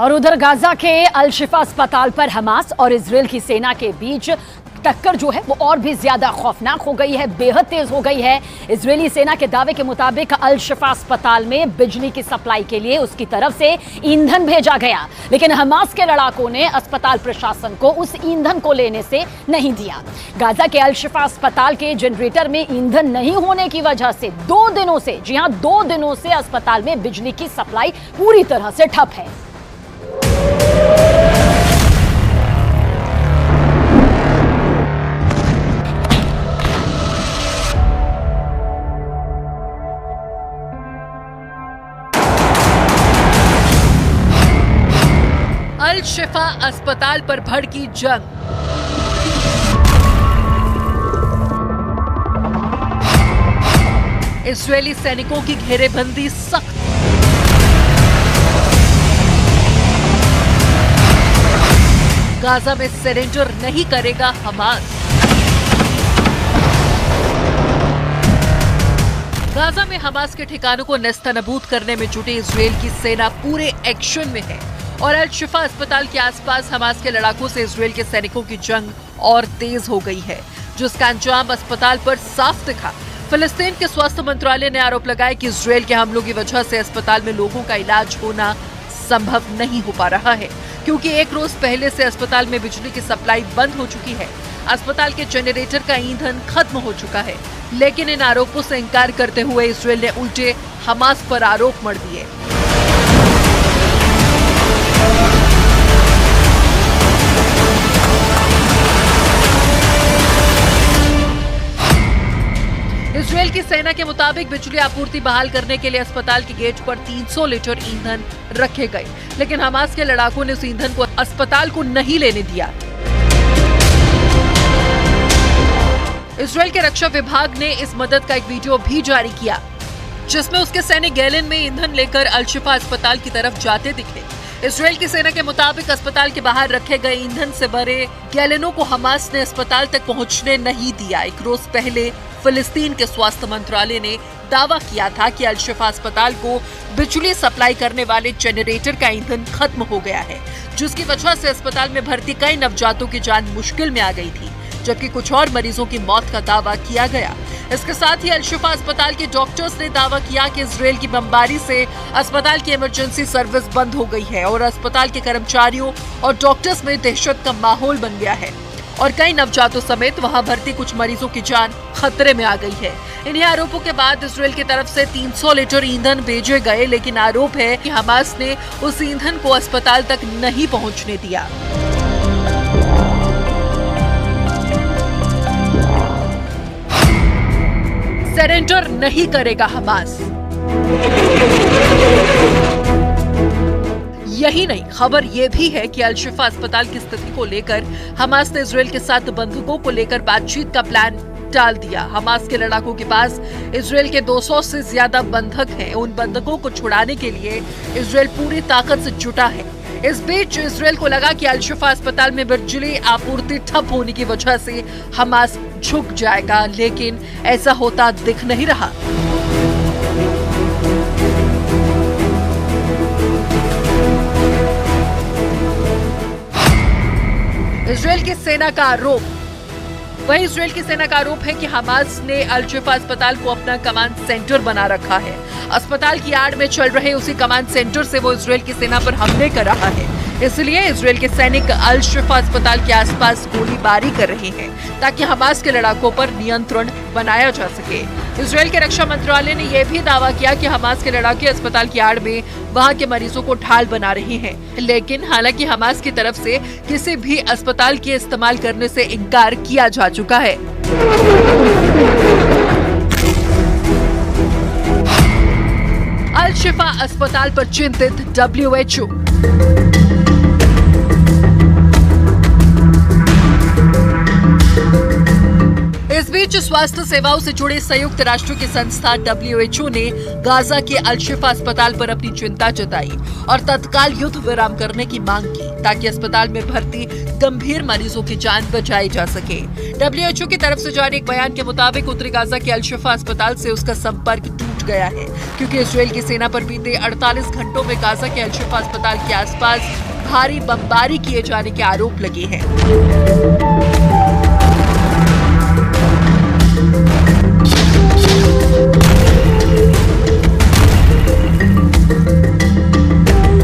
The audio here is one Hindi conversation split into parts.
और उधर गाजा के अल शिफा अस्पताल पर हमास और इजराइल की सेना के बीच टक्कर जो है वो और भी ज्यादा खौफनाक हो गई है, बेहद तेज हो गई है। इजरायली सेना के दावे के मुताबिक अल शिफा अस्पताल में बिजली की सप्लाई के लिए उसकी तरफ से ईंधन भेजा गया, लेकिन हमास के लड़ाकों ने अस्पताल प्रशासन को उस ईंधन को लेने से नहीं दिया। गाजा के अल शिफा अस्पताल के जनरेटर में ईंधन नहीं होने की वजह से 2 दिनों से, जी हां 2 दिनों से अस्पताल में बिजली की सप्लाई पूरी तरह से ठप है। अल शिफा अस्पताल पर भड़की जंग। इजरायली सैनिकों की घेरेबंदी सख्त। गाजा में सरेंडर नहीं करेगा हमास। गाजा में हमास के ठिकानों को नेस्तनाबूद करने में जुटी इजरायल की सेना पूरे एक्शन में है और अल शिफा अस्पताल के आसपास हमास के लड़ाकों से इजरायल के सैनिकों की जंग और तेज हो गई है, जिसका अंजाम अस्पताल पर साफ दिखा। फिलिस्तीन के स्वास्थ्य मंत्रालय ने आरोप लगाया कि इजरायल के हमलों की वजह से अस्पताल में लोगों का इलाज होना संभव नहीं हो पा रहा है, क्योंकि 1 रोज पहले से अस्पताल में बिजली की सप्लाई बंद हो चुकी है। अस्पताल के जनरेटर का ईंधन खत्म हो चुका है, लेकिन इन आरोपों से इंकार करते हुए इजरायल ने उल्टे हमास पर आरोप मढ़ दिए। इजरायल की सेना के मुताबिक बिजली आपूर्ति बहाल करने के लिए अस्पताल के गेट पर 300 लीटर ईंधन रखे गए, लेकिन हमास के लड़ाकों ने उस ईंधन को अस्पताल को नहीं लेने दिया। इजरायल के रक्षा विभाग ने इस मदद का एक वीडियो भी जारी किया, जिसमें उसके सैनिक गैलन में ईंधन लेकर अल शिफा अस्पताल की तरफ जाते दिखे। इजरायल की सेना के मुताबिक अस्पताल के बाहर रखे गए ईंधन से भरे गैलनों को हमास ने अस्पताल तक पहुंचने नहीं दिया। 1 रोज पहले फिलिस्तीन के स्वास्थ्य मंत्रालय ने दावा किया था कि अल शिफा अस्पताल को बिजली सप्लाई करने वाले जनरेटर का ईंधन खत्म हो गया है, जिसकी वजह से अस्पताल में भर्ती कई नवजातों की जान मुश्किल में आ गई थी, जबकि कुछ और मरीजों की मौत का दावा किया गया। इसके साथ ही अल शिफा अस्पताल के डॉक्टर्स ने दावा किया कि इजरायल की बमबारी से अस्पताल की इमरजेंसी सर्विस बंद हो गई है और अस्पताल के कर्मचारियों और डॉक्टर्स में दहशत का माहौल बन गया है और कई नवजातों समेत वहां भर्ती कुछ मरीजों की जान खतरे में आ गई है। इन्हीं आरोपों के बाद इजरायल की तरफ से 300 लीटर ईंधन भेजे गए, लेकिन आरोप है कि हमास ने उस ईंधन को अस्पताल तक नहीं पहुंचने दिया। सरेंडर नहीं करेगा हमास। यही नहीं, खबर यह भी है कि अल शिफा अस्पताल की स्थिति को लेकर हमास ने इजरायल के साथ बंधकों को लेकर बातचीत का प्लान टाल दिया। हमास के लड़ाकों के पास इजरायल के 200 से ज्यादा बंधक हैं। उन बंधकों को छुड़ाने के लिए इजरायल पूरी ताकत से जुटा है। इस बीच इजरायल को लगा कि अल शिफा अस्पताल में बिजली आपूर्ति ठप होने की वजह से हमास झुक जाएगा, लेकिन ऐसा होता दिख नहीं रहा। इजरायल की सेना का आरोप। वहीं इजरायल की सेना का आरोप है कि हमास ने अल शिफा अस्पताल को अपना कमांड सेंटर बना रखा है। अस्पताल की आड़ में चल रहे उसी कमांड सेंटर से वो इजरायल की सेना पर हमले कर रहा है। इसलिए इजरायल के सैनिक अल शिफा अस्पताल के आसपास गोलीबारी कर रहे हैं, ताकि हमास के लड़ाकों पर नियंत्रण बनाया जा सके। इजरायल के रक्षा मंत्रालय ने यह भी दावा किया कि हमास के लड़ाके अस्पताल की आड़ में वहां के मरीजों को ढाल बना रहे हैं, लेकिन हालांकि हमास की तरफ से किसी भी अस्पताल के इस्तेमाल करने से इनकार किया जा चुका है। अल शिफा अस्पताल पर चिंतित WHO। इस बीच स्वास्थ्य सेवाओं से जुड़े संयुक्त राष्ट्र की संस्था WHO ने गाजा के अल शिफा अस्पताल पर अपनी चिंता जताई और तत्काल युद्ध विराम करने की मांग की, ताकि अस्पताल में भर्ती गंभीर मरीजों की जान बचाई जा सके। WHO की तरफ से जारी एक बयान के मुताबिक उत्तरी गाजा के अल शिफा अस्पताल से उसका संपर्क टूट उठ गया है, क्योंकि इजरायल की सेना पर बीते 48 घंटों में गाजा के अल-शिफा अस्पताल के आसपास भारी बमबारी किए जाने के आरोप लगे हैं।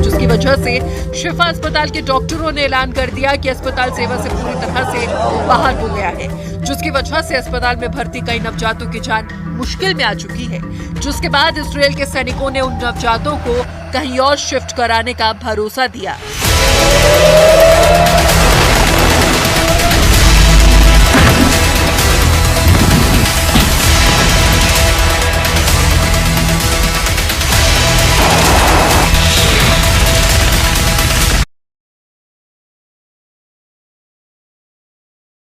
जिसकी वजह से शिफा अस्पताल के डॉक्टरों ने ऐलान कर दिया कि अस्पताल सेवा से पूरी तरह से बाहर हो गया है, जिसकी वजह से अस्पताल में भर्ती कई नवजातों की जान मुश्किल में आ चुकी है। जिसके बाद इजरायल के सैनिकों ने उन नवजातों को कहीं और शिफ्ट कराने का भरोसा दिया।